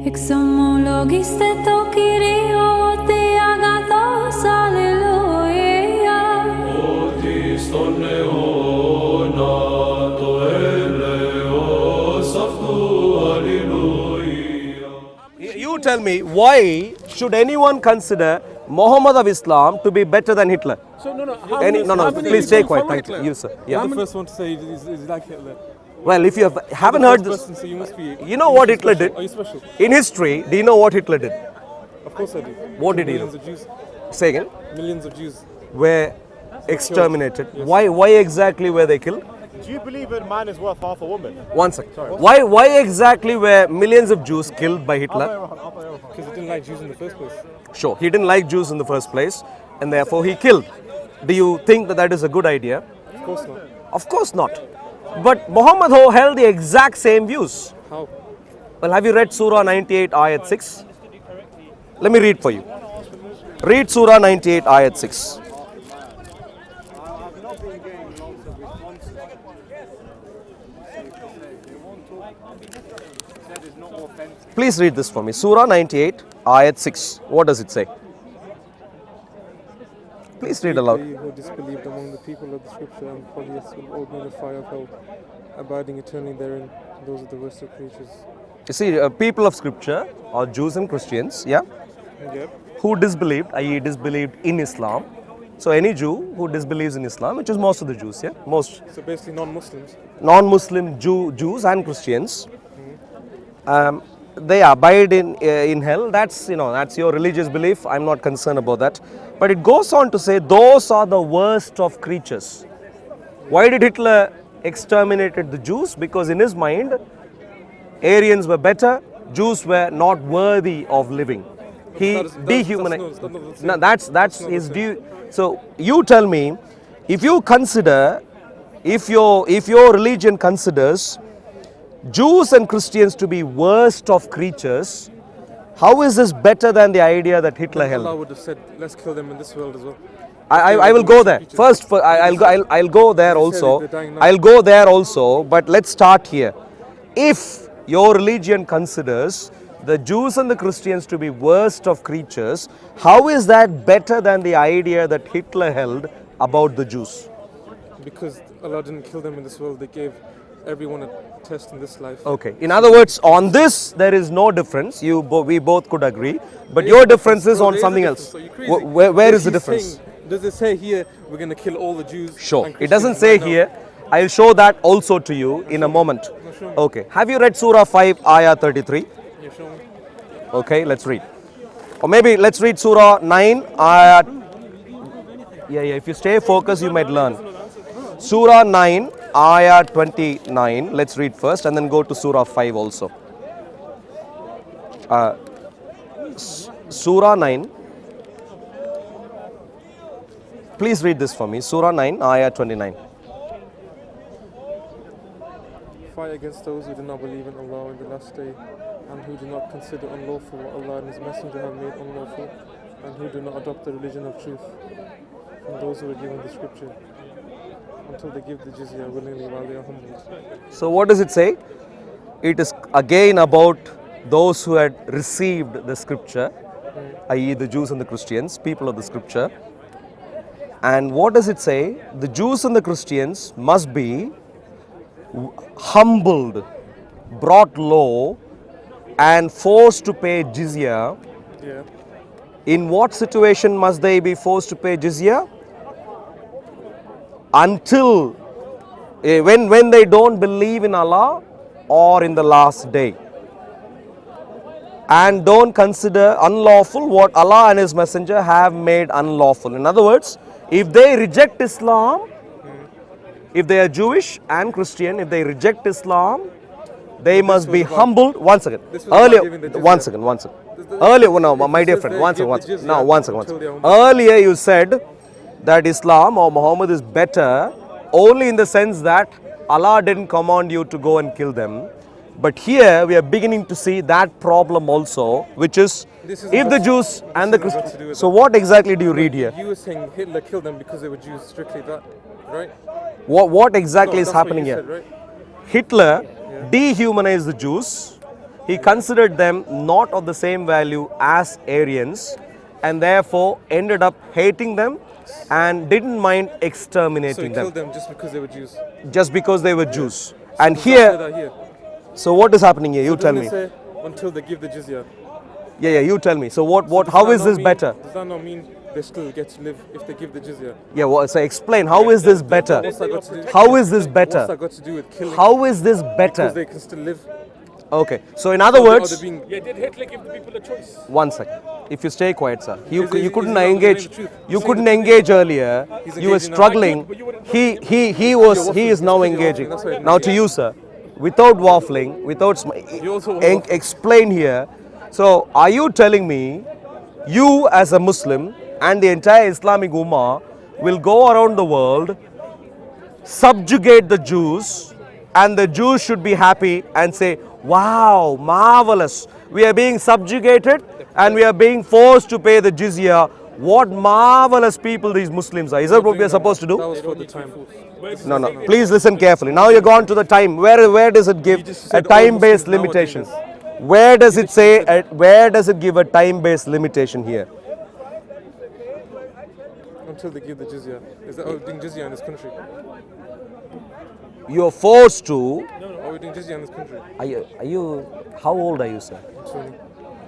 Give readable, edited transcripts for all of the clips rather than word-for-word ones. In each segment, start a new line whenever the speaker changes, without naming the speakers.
Exomologiste to Kyrio te agathos, alleluia.
Otis ton neona to eleos aftu, alleluia.
You tell me, why should anyone consider Muhammad of Islam to be better than Hitler?
So no,
Please stay quiet. Thank you. You, sir. Yeah.
I'm the first one to say is like Hitler.
Well, if you haven't heard this,
Person, so you must be.
you know what Hitler did?
Are you special?
In history, do you know what Hitler did?
Of course I do.
What did he
Millions
do?
of Jews.
Say again.
Millions of Jews.
Were exterminated.
Yes.
Why exactly were they killed?
Do you believe a man is worth half a woman?
One second. Why exactly were millions of Jews killed by Hitler?
Because he didn't like Jews in the first place.
Sure, he didn't like Jews in the first place, and therefore he killed. Do you think that is a good idea?
Of course not.
Of course not. But Muhammad held the exact same views.
How?
Well, have you read Surah 98, Ayat 6? Let me read for you. Read Surah 98, Ayat 6. Please read this for me. Surah 98, Ayat 6. What does it say? Please read aloud.
They who disbelieved among the people of the scripture and polytheists will all be in the fire of hell, abiding eternally therein. Those are the worst of creatures.
You see, people of scripture are Jews and Christians, yeah,
Yep.
who disbelieved, i.e. disbelieved in Islam. So any Jew who disbelieves in Islam, which is most of the Jews, yeah, most
So basically non-Muslims.
non-Muslim Jews and Christians, they abide in hell. That's your religious belief. I'm not concerned about that. But it goes on to say those are the worst of creatures. Why did Hitler exterminated the Jews? Because in his mind, Aryans were better, Jews were not worthy of living. He dehumanized. No, that's his due. So you tell me, if you consider, if your religion considers Jews and Christians to be worst of creatures, how is this better than the idea that Hitler
Allah
held?
would have said, let's kill them in this world as well.
I will go there. First, I'll go there also. I'll go there also, but let's start here. If your religion considers the Jews and the Christians to be worst of creatures, how is that better than the idea that Hitler held about the Jews?
Because Allah didn't kill them in this world, they gave everyone a test in this life.
Okay. In other words, on this there is no difference. We both could agree, but your difference is on something else. Where is the difference?
Does it say here we're going to kill all the Jews?
Sure.
and
It doesn't
Christians
say
right now?
here. I'll show that also to you in a moment. Okay. Have you read Surah 5, Ayah 33?
You show me.
Okay, let's read. Or maybe let's read Surah 9, Ayah. Yeah. If you stay focused, you might learn. Surah 9, Ayah 29. Let's read first and then go to Surah 5 also. Surah 9. Please read this for me. Surah 9, Ayah 29.
Fight against those who do not believe in Allah in the last day, and who do not consider unlawful what Allah and His Messenger have made unlawful, and who do not adopt the religion of truth from those who are given the scripture, until they give the jizya willingly while they are humbled.
So what does it say? It is again about those who had received the scripture, i.e. the Jews and the Christians, people of the scripture. And what does it say? The Jews and the Christians must be humbled, brought low, and forced to pay jizya.
Yeah.
In what situation must they be forced to pay jizya? Until when they don't believe in Allah or in the last day, and don't consider unlawful what Allah and His Messenger have made unlawful. In other words, if they reject Islam, if they are Jewish and Christian, if they reject Islam, they must be humbled. One second. Earlier, one second. Earlier, no, my dear friend, one second. Now, one second. Earlier, you said that Islam or Muhammad is better only in the sense that Allah didn't command you to go and kill them. But here we are beginning to see that problem also, which is if the Jews and the Christians. So what exactly do you read here?
You were saying Hitler killed them because they were Jews, strictly that, right?
What exactly is
That's what
happening
you
here?
said, right?
Hitler dehumanized the Jews. he considered them not of the same value as Aryans, and therefore ended up hating them and didn't mind
So he
exterminating
killed
them
them just because they were Jews.
just because they were Jews. And
Does that say
here,
that here?
so what is happening here? You tell
Doesn't
me.
it say until they give the jizya?
Yeah, you tell me. So
Does
how
that
is
not
this
mean-
better?
Does that not mean they still get to live if they give the jizya?
Yeah, so explain. How is this better?
What's that got to do?
How is this
What's
better?
that got to do with killing?
How is this
Because
better?
they can still live.
Okay, so in other
Or they- or
words,
they're being-
Yeah, did Hitler give the people a choice?
one second. If you stay quiet, sir. You
Is he-
you
is
couldn't
he not telling
engage.
the truth?
You
He's
couldn't
saying
engage earlier.
He's
You were
engaging now.
struggling.
But you wouldn't-
He is now engaging.
That's why-
Now to you, sir. Without waffling, without
You also waffle.
explain here. So are you telling me, you as a Muslim and the entire Islamic Ummah will go around the world, subjugate the Jews, and the Jews should be happy and say, wow, marvelous. We are being subjugated and we are being forced to pay the jizya. What marvelous people these Muslims are. Is that what we are supposed to
That
do?
was for the time.
No. Please listen carefully. Now you're gone to the time. Where does it give
just
a
said all
time-based
Muslims nowadays.
limitation? Where does it say, where does it give a time-based limitation here?
Until they give the jizya. Is that, are we doing jizya in this country?
You're forced to.
Are we doing jizya in this country?
Are you, how old are you, sir?
20.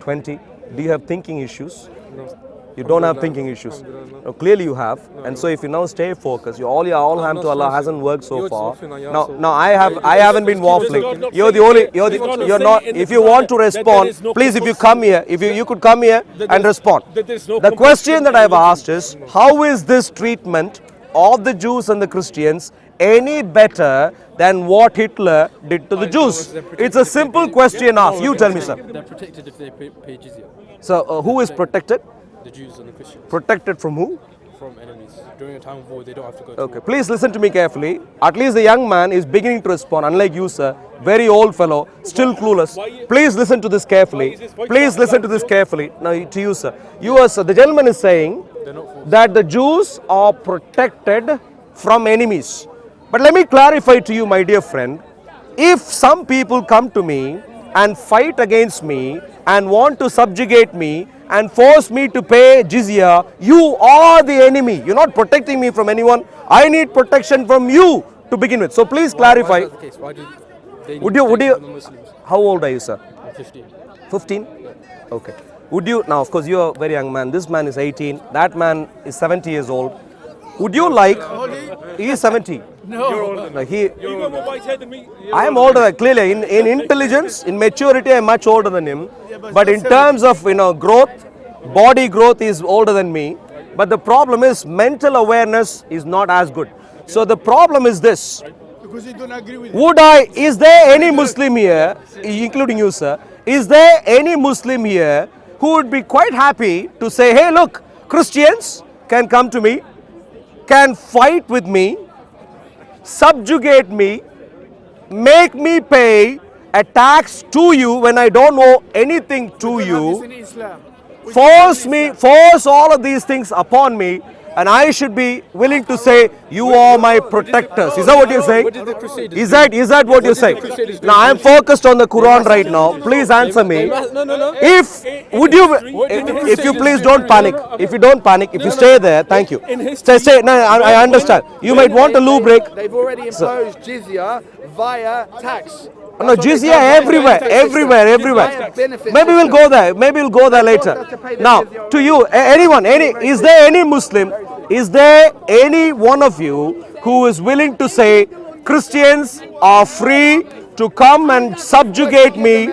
20. Do you have thinking issues?
No.
You don't have
Alhamdulillah,
thinking issues.
alhamdulillah, no.
No, clearly you have. And so if you now stay focused, all ham
not
to Allah
saying-
hasn't worked so
You're
far.
just waffling,
No,
so-
no, I haven't been
Does God
waffling.
not
You're
say
the only,
it- does God not
you're
say
not,
in the
if you want to
Quran that there
respond,
is no
please if you
compulsory-
come here, if you could come here
That
and
there's-
respond.
that there's no
The question that
compulsory
I've asked is, how is this treatment of the Jews and the Christians any better than what Hitler did to the Jews? It's a simple question asked. You tell me, sir.
They're protected if they pay jizya.
So who is protected?
The Jews and the Christians
Protected from who?
from enemies. During a time of war, they don't have to go to
Okay,
war.
please listen to me carefully. At least the young man is beginning to respond, unlike you, sir. Very old fellow, still clueless. Please listen to this carefully. Please listen to this carefully. Now, to you, sir. The gentleman is saying that the Jews are protected from enemies. But let me clarify to you, my dear friend. If some people come to me and fight against me and want to subjugate me and force me to pay jizya, you are the enemy. You're not protecting me from anyone. I need protection from you to begin with. So please clarify.
Why is that the case? Why do they need
Would you,
protection from the Muslims?
how old are you, sir?
I'm 15.
15? Okay. Would you, now of course you're a very young man. This man is 18. That man is 70 years old. Would you like, he is 70. No, he,
You got more white hair than me.
I am older, clearly. In intelligence, in maturity, I am much older than him. But in terms of growth, body growth, he is older than me. But the problem is mental awareness is not as good. So the problem is this.
Because you don't agree with
Is there any Muslim here, including you, sir, is there any Muslim here who would be quite happy to say, hey, look, Christians can come to me, can fight with me, subjugate me, make me pay a tax to you when I don't owe anything to you,
in Islam.
force all of these things upon me, and I should be willing to say, you are my protectors. Is that what you're saying?
What did the Crusaders
Is that what you're saying? Now I'm focused on the Quran right now. Please answer me.
No.
If you please don't panic. If you don't panic, if you stay there, thank you. Stay. No, I understand. You might want a loo break.
They've already imposed jizya via tax.
No, jizya everywhere. Maybe we'll go there. Later. Now, to you, is there any Muslim, is there any one of you who is willing to say Christians are free to come and subjugate me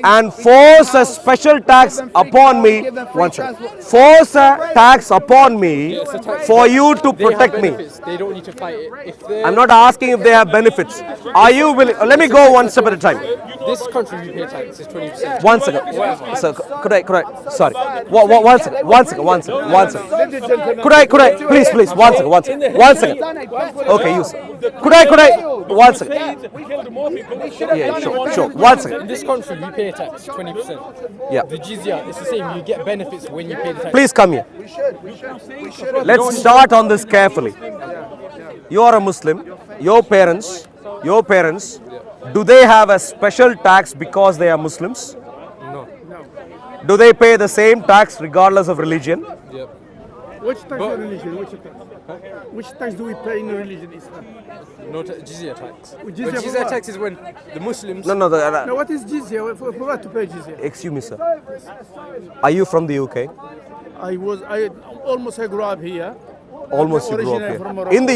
and force a special tax upon me? One second. Force a tax upon me for you to
They have
protect me.
benefits. They don't need to fight it. If they're-
I'm not asking if they have benefits. Are you willing? Let me go one step at a time.
This country we pay tax is 20%.
One second. So could I? Sorry. One second. Could I? Please. One second. Okay, you. Sir. Could I? One second.
We killed more people.
Yeah, sure. One
In
second.
this country we pay tax 20%.
Yeah.
The jizya, it's the same. You get benefits when you pay the tax.
Please come here. Let's start on this carefully. You are a Muslim. Your parents Do they have a special tax because they are Muslims?
No.
Do they pay the same tax regardless of religion?
Yep.
Which tax is religion? Which tax do we pay in religion Islam?
No jizya tax.
Jizya
But
for
jizya
what?
tax is when the Muslims.
No.
Now, what is jizya? For what to pay jizya?
Excuse me, sir. Are you from the UK?
I grew up here.
Almost you grew
Originally
up
from
here.
Morocco.
In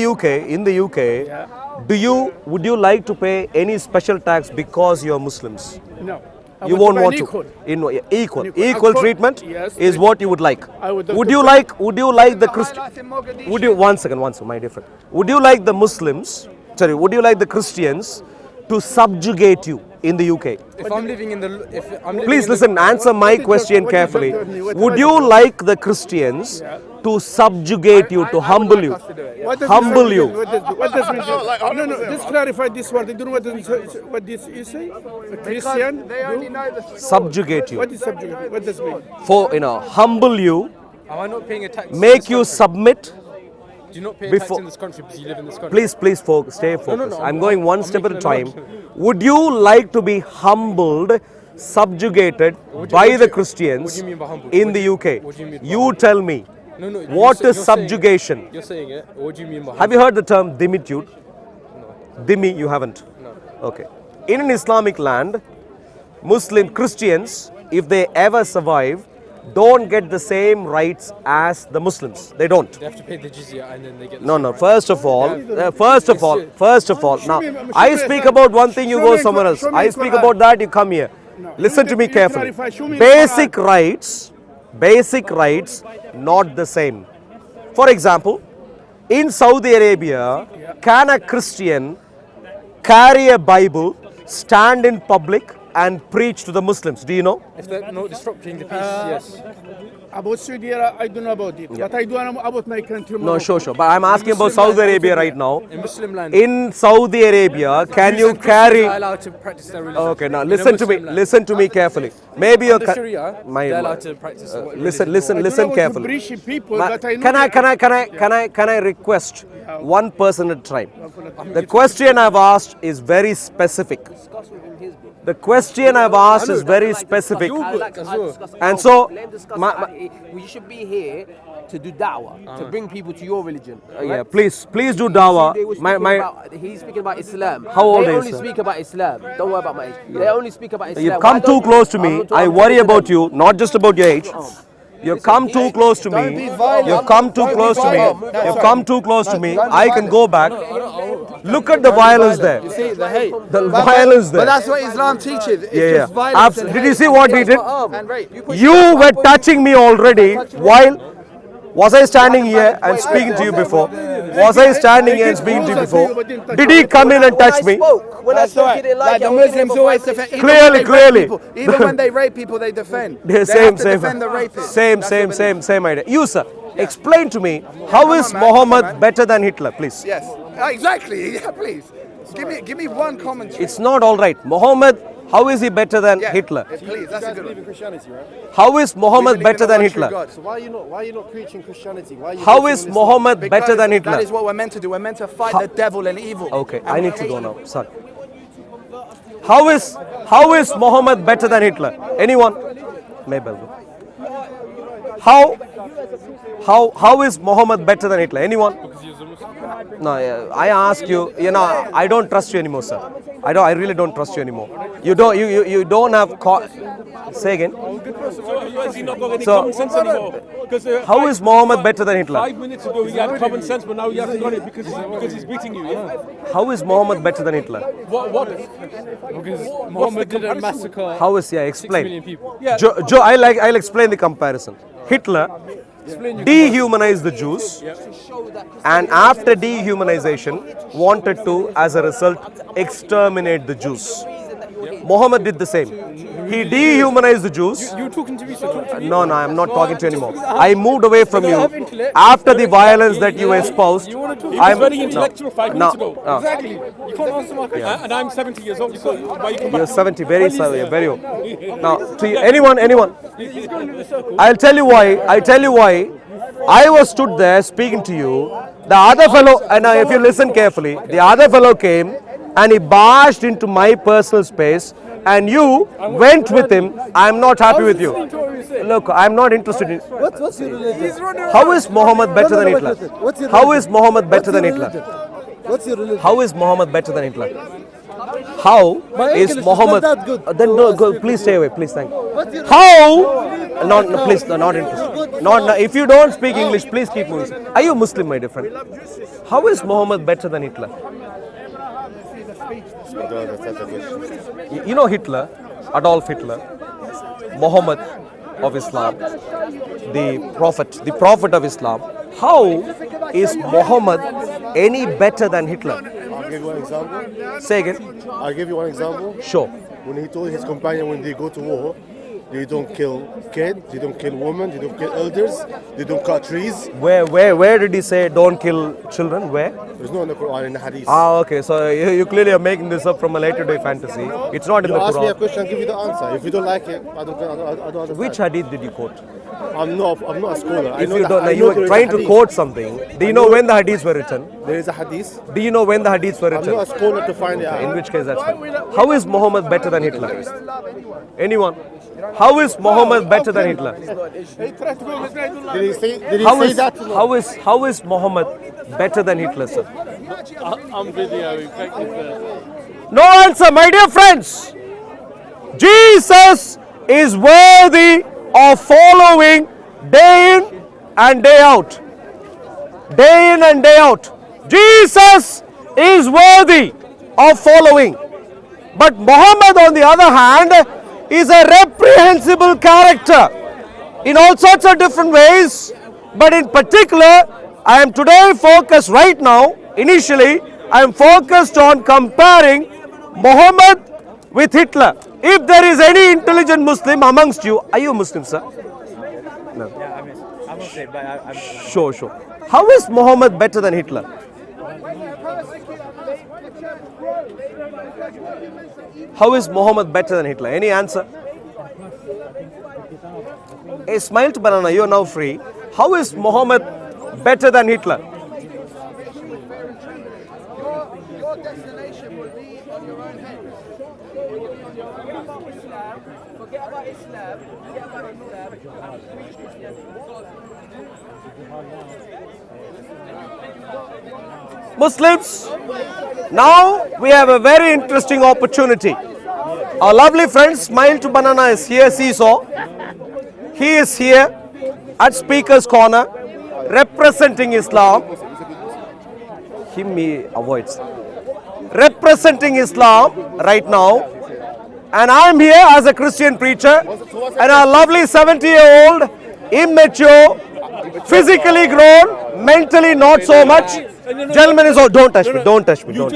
the UK, would you like to pay any special tax because you are Muslims?
No. I
You
want
won't
to
want
pay an
to. Equal
Equal.
treatment
Yes.
is what you would like.
I would like
Would
to
you
pay-
like the Christian? Would you one second, my dear friend? Would you like the Muslims? Sorry, would you like the Christians to subjugate you in the UK?
If I'm living in the. If I'm living
Please
in
listen, answer my question
what is
carefully.
your-
Would you like the Christians to subjugate you, to humble you?
What does
Humble
this
you.
mean? What does mean? No, just clarify this word. You don't know what this is say? A Christian?
They only
do?
know the story.
Subjugate you.
What is subject? What does it mean?
For, humble you,
Am I not paying a tax? in
make
this
you
country?
submit.
Do you not pay a
before-
tax in this country because you live in this country?
Please stay focused.
no,
I'm going one
I'm
step at a
making a
time.
note.
Would you like to be humbled, subjugated by the Christians
what do you mean by humbled?
in
What
the
do you-
UK?
what do you mean by
You
humbled?
tell me.
No,
What is
you're saying it.
subjugation?
You're saying it. What do you mean by
Have you heard the term dimitude? Dhimmi, you haven't?
No.
Okay. In an Islamic land, Muslim Christians, if they ever survive, don't get the same rights as the Muslims. They don't.
They have to pay the jizya and then they get the
No,
same
no.
right.
First of all, now I speak about one thing, you go somewhere else. I speak about that, you come here. Listen to me carefully. Basic rights, not the same. For example, in Saudi Arabia, can a Christian carry a Bible, stand in public, and preach to the Muslims? Do you know?
If they're not disrupting the peace, yes.
About Saudi Arabia, I don't know about it. But I do know about my country.
No,
Morocco.
sure. But I'm asking about Saudi Arabia right now.
In Muslim land,
In Saudi Arabia, can
Jews
you
and Christians
carry?
are allowed to practice their religion.
Okay, now
In a
listen to me.
Muslim land.
Listen to me carefully. Maybe you're.
Under Sharia, they're allowed to practice what
Listen,
religion
listen,
I
listen
don't know about
carefully.
British people,
Ma-
but I know
Can I request one person at a time? The question I've asked is very specific. The question I've asked is very specific.
as well.
And so,
you should be here to do da'wah, to bring people to your religion.
yeah, please do dawah.
He's speaking about Islam.
How old
they
is
only
he?
speak about Islam. Don't worry about my age. They only speak about Islam.
You've come too close to me. I worry about you, not just about your age. You've come too close to me. You've come too close to me. You've come too close to me. I can go back. Look at the violence there.
You see, the hate.
The violence
But
there.
that's what Islam teaches. It's
Yeah.
just violence and
Did you
hate.
see what he did?
And rape.
You were touching me already while. Was I standing here and speaking to you before? Was I standing here and speaking to you before? Did he come in and touch me?
When I
That's
spoke,
right.
he didn't
Like
like
the
it.
Muslims always defend. Even
Clearly,
when they rape
clearly.
people- Even when they rape people, they defend.
Yeah,
They have to defend the rapists.
Same idea. You, sir, explain to me, how is
man,
Muhammad
come on, man.
better than Hitler, please?
Yes, exactly. Yeah, please. Give me one commentary.
It's not all right. Muhammad, how is he better than
Yeah,
Hitler?
Please, that's a good one.
Christianity, right?
How is
We
Muhammad
believe
better
in the
than
one true
Hitler?
God.
So why are you not preaching Christianity? Why are you
How
preaching
is
Islam?
Muhammad better
Because
than Hitler?
That is what we're meant to do. We're meant to fight the devil and evil.
Okay,
And
I
we
need to
hate
go
evil.
now. Sorry. How is Muhammad better than Hitler? Anyone? Maybe. How is Muhammad better than Hitler? Anyone? No, I ask you. I don't trust you anymore, sir. I really don't trust you anymore. You don't have. Say again.
So has he not got any
So-
common sense anymore? Because
How is Muhammad better than Hitler?
5 minutes ago he had common sense, but now he hasn't got it because he's beating you. Yeah?
How is Muhammad better than Hitler?
What?
Because Muhammad didn't massacre
How is
6
explain?
million people.
Yeah.
Joe, I'll explain the comparison. Hitler dehumanized the Jews, and after dehumanization, wanted to, as a result, exterminate the Jews. Muhammad did the same. He dehumanized the Jews.
You were talking to me, so talk to me.
No, I'm not talking to you anymore. I moved away from you after the violence that you espoused.
He was
I'm
very intellectual 5 minutes
no,
ago.
no.
Exactly. You can't answer my question. And I'm 70 years old. So why you come
You're
back?
70, very old. Now, to you, anyone. I'll tell you why. I was stood there speaking to you. The other fellow, and now if you listen carefully, the other fellow came and he barged into my personal space and you went with him, I'm not happy with you. Look, I'm not interested in...
What's your religion?
How is Muhammad better than Hitler? How is Muhammad better than Hitler?
What's your religion?
How is Muhammad better than Hitler? How
My
is
English
Muhammad...
is not that good.
Then no, go, please stay away, please, thank you. How... No, please, no, not interested. No, if you don't speak English, please keep moving. Are you Muslim, my dear friend? How is Muhammad better than Hitler? You know Hitler, Adolf Hitler, Muhammad of Islam, the prophet of Islam. How is Muhammad any better than Hitler?
I'll give you one example.
Say again.
I'll give you one example.
Sure.
When he told his companion when they go to war, they don't kill kids, they don't kill women, they don't kill elders, they don't cut trees.
Where did he say don't kill children? Where?
There's no in the Quran in the Hadith.
Okay. So you clearly are making this up from a later day fantasy. It's not in
You
the
ask me a
Quran.
question, I'll give you the answer. If you don't like it, I don't understand.
Which hadith did you quote?
I'm not a scholar. I
If
know
you
that-
don't,
I
you
know
were
there is
trying
a
to
hadith.
quote something. Do you know when the hadiths were written?
There is a hadith.
Do you know when the hadiths were
I'm
written?
not a scholar to find it out.
In which case that's fine. How is Muhammad better than Hitler? Anyone? How is Muhammad better than Hitler?
Did he say
How is
that?
how is Muhammad better than Hitler, sir?
I'm videoing.
No answer, my dear friends. Jesus is worthy of following day in and day out. Day in and day out. Jesus is worthy of following. But Muhammad, on the other hand, is a reprehensible character in all sorts of different ways. But in particular, I am today focused right now, initially, I am focused on comparing Muhammad with Hitler. If there is any intelligent Muslim amongst you, are you a Muslim, sir? No.
I'm Muslim, but I'm
Sure. How is Muhammad better than Hitler? How is Muhammad better than Hitler? Any answer? Hey, smile to banana, you are now free. How is Muhammad better than Hitler?
Your destination will be on your own head. Forget about Islam, forget about Islam.
Muslims, now we have a very interesting opportunity. Our lovely friend Smile to Banana is here, Seesaw. He is here at Speaker's Corner representing Islam. He avoids. Representing Islam right now. And I am here as a Christian preacher. And our lovely 70-year-old, immature, physically grown, mentally not so much. Gentlemen is all, don't touch me, don't touch me, don't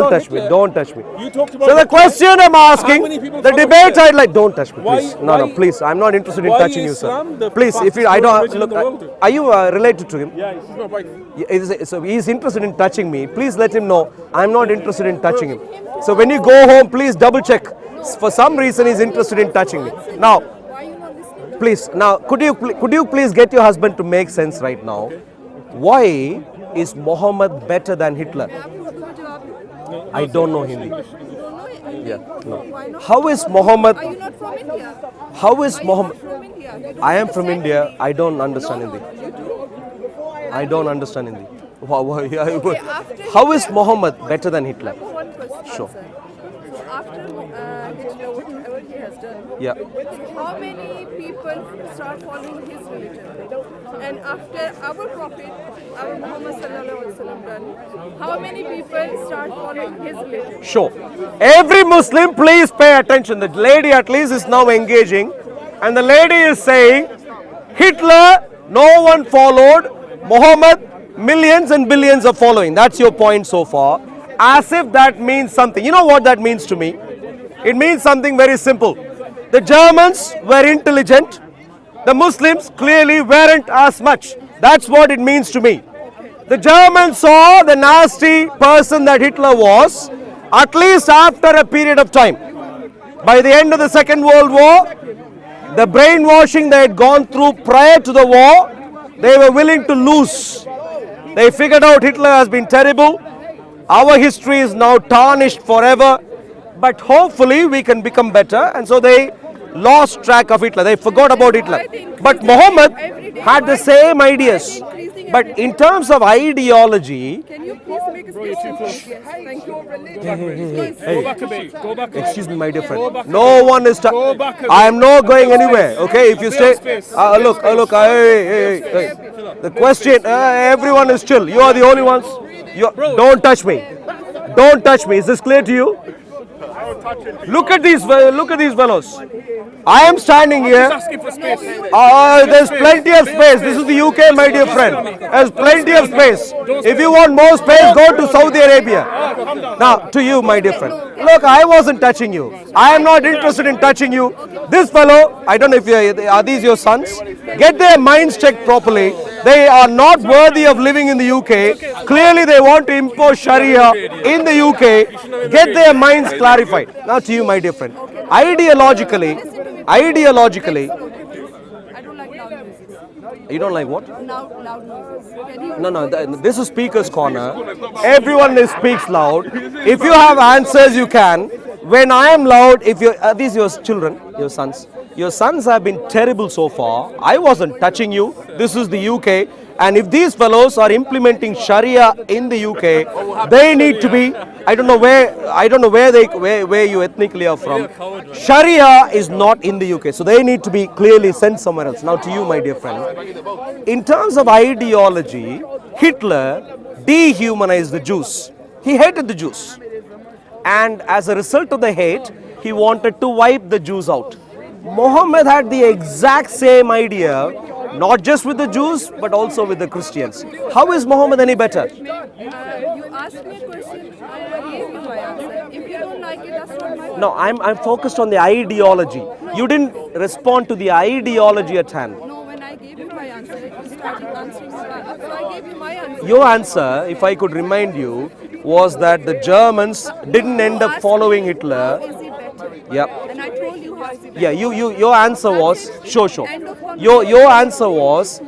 touch me, don't touch me. So the question I'm asking, the debate I'd like, don't touch me, please. No, please, I'm not interested in touching you, sir. Please, if you, I don't, look, are you related to him?
Yeah, he's my wife.
So he's interested in touching me. Please let him know I'm not interested in touching him. So when you go home, please double check. For some reason, he's interested in touching me. Now, please, now could you please get your husband to make sense right now? Why is Muhammad better than Hitler? I don't know Hindi. Yeah, no. How is Muhammad?
Are you not from India?
How is
Are you
Muhammad?
not from India? You don't
I am from
understand
India. I don't understand
No,
Hindi.
you do.
I don't understand Hindi.
after
How is
Hitler-
Muhammad better than Hitler?
One question,
Sure.
sir. So after Hitler, whatever he has done,
Yeah.
how many people start following his religion? And after our Prophet, our Muhammad sallallahu alaihi wasallam done, how many people start following his religion?
Sure. Every Muslim, please pay attention. The lady at least is now engaging. And the lady is saying, Hitler, no one followed. Muhammad, millions and billions are following. That's your point so far. As if that means something. You know what that means to me? It means something very simple. The Germans were intelligent. The Muslims clearly weren't as much. That's what it means to me. The Germans saw the nasty person that Hitler was, at least after a period of time. By the end of the Second World War, the brainwashing they had gone through prior to the war, they were willing to lose. They figured out Hitler has been terrible. Our history is now tarnished forever, but hopefully we can become better. And so they lost track of Hitler. They forgot about Hitler. But Muhammad had the same ideas. But in terms of ideology,
Can you please make a space? Yes, thank you.
Go back a bit. Go back a bit.
excuse me, my dear
Go
friend,
back a
no
bit.
one is.
Go back a bit.
I am not going
A bit of
anywhere.
space.
Okay, if you
A bit
stay.
of space.
Look. Hey. The question. Everyone is chill. You are the only ones. Don't touch me. Don't touch me. Is this clear to you? Look at these fellows. I am standing here.
Just asking for space.
There's plenty of space. This is the UK, my dear friend. There's plenty of space. If you want more space, go to Saudi Arabia. Now, to you, my dear friend. Look, I wasn't touching you. I am not interested in touching you. This fellow, I don't know if are these your sons? Get their minds checked properly. They are not worthy of living in the UK. Clearly, they want to impose Sharia in the UK. Get their minds clarified. Now, to you, my dear friend. Ideologically,
I don't like loud noises.
you don't like what?
Loud noises. Can you?
No, this is speaker's corner. Everyone speaks loud. If you have answers, you can. When I am loud, if you these your children, your sons have been terrible so far. I wasn't touching you. This is the UK, and if these fellows are implementing Sharia in the UK, they need to be. I don't know where you ethnically are from. Sharia is not in the UK, so they need to be clearly sent somewhere else. Now to you, my dear friend, in terms of ideology, Hitler dehumanized the Jews. He hated the Jews. And as a result of the hate, he wanted to wipe the Jews out. Muhammad had the exact same idea, not just with the Jews, but also with the Christians. How is Muhammad any better?
You asked me a question, I gave you my answer. If you don't like it, that's not my fault.
No, I'm focused on the ideology. You didn't respond to the ideology at hand.
No, when I gave you my answer, you started answering back. So I gave you my answer.
Your answer, if I could remind you, was that the Germans didn't end up following Hitler.
How is he better?
Yep.
And I told you how is he better.
Yeah, your answer was sure. Your answer was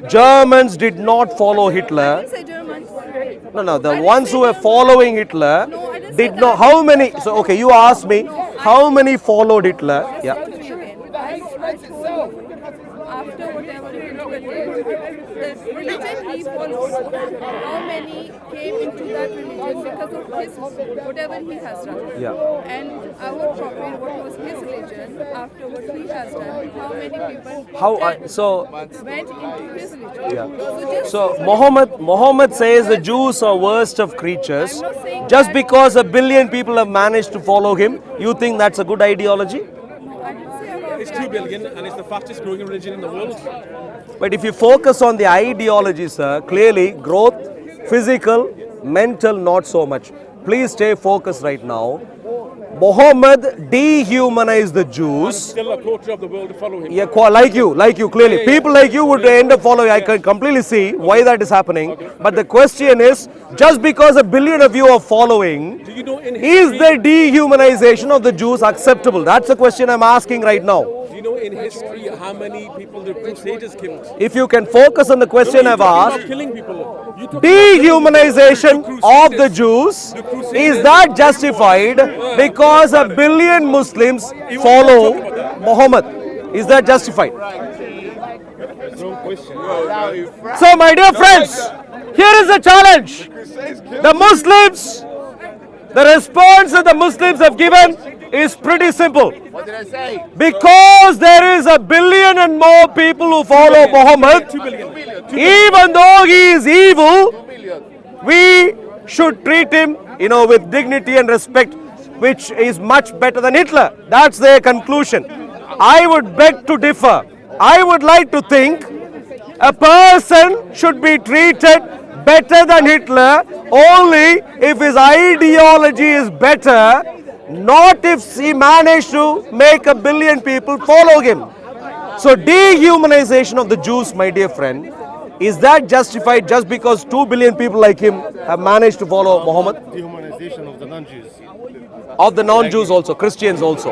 Germans did not follow Hitler.
I didn't say Germans.
No, the ones who were following Hitler
No, I didn't
did
say
not.
that.
How many? So okay, you asked me how many followed Hitler. Yeah.
I told you, after whatever Hitler did, the religion he follows, how many came into that religion because of his, whatever he has done.
Yeah.
And our prophet, what was his religion, after what he has done, how many people went into his religion.
Yeah.
So
So Muhammad says the Jews are worst of creatures.
I'm not saying
Just
that.
because 1 billion people have managed to follow him, you think that's a good ideology?
I didn't say about
It's
that.
2 billion and it's the fastest growing religion in the world.
But if you focus on the ideology, sir, clearly growth, physical, mental, not so much. Please stay focused right now. Muhammad dehumanized the Jews.
Still a quarter of the world to follow him.
Yeah, like you, clearly. People like you would end up following. I can completely see why that is happening. But the question is, just because 1 billion of you are following,
Do you know in
is
history,
the dehumanization of the Jews acceptable? That's the question I'm asking right now.
do you know in history how many people the Crusaders killed?
If you can focus on the question I've asked,
Killing people. You talk
dehumanization
about
of the Jews, is that justified because 1 billion Muslims follow Muhammad? Is that justified? So my dear friends, here is the challenge. The Muslims, the response that the Muslims have given is pretty simple.
What did I say?
Because there is 1 billion and more people who follow Muhammad,
2 billion.
even though he is evil, we should treat him, with dignity and respect, which is much better than Hitler. That's their conclusion. I would beg to differ. I would like to think a person should be treated better than Hitler only if his ideology is better, not if he managed to make 1 billion people follow him. So dehumanization of the Jews, my dear friend, is that justified just because 2 billion people like him have managed to follow Muhammad?
Dehumanization of the non-Jews.
Of the non-Jews also, Christians also.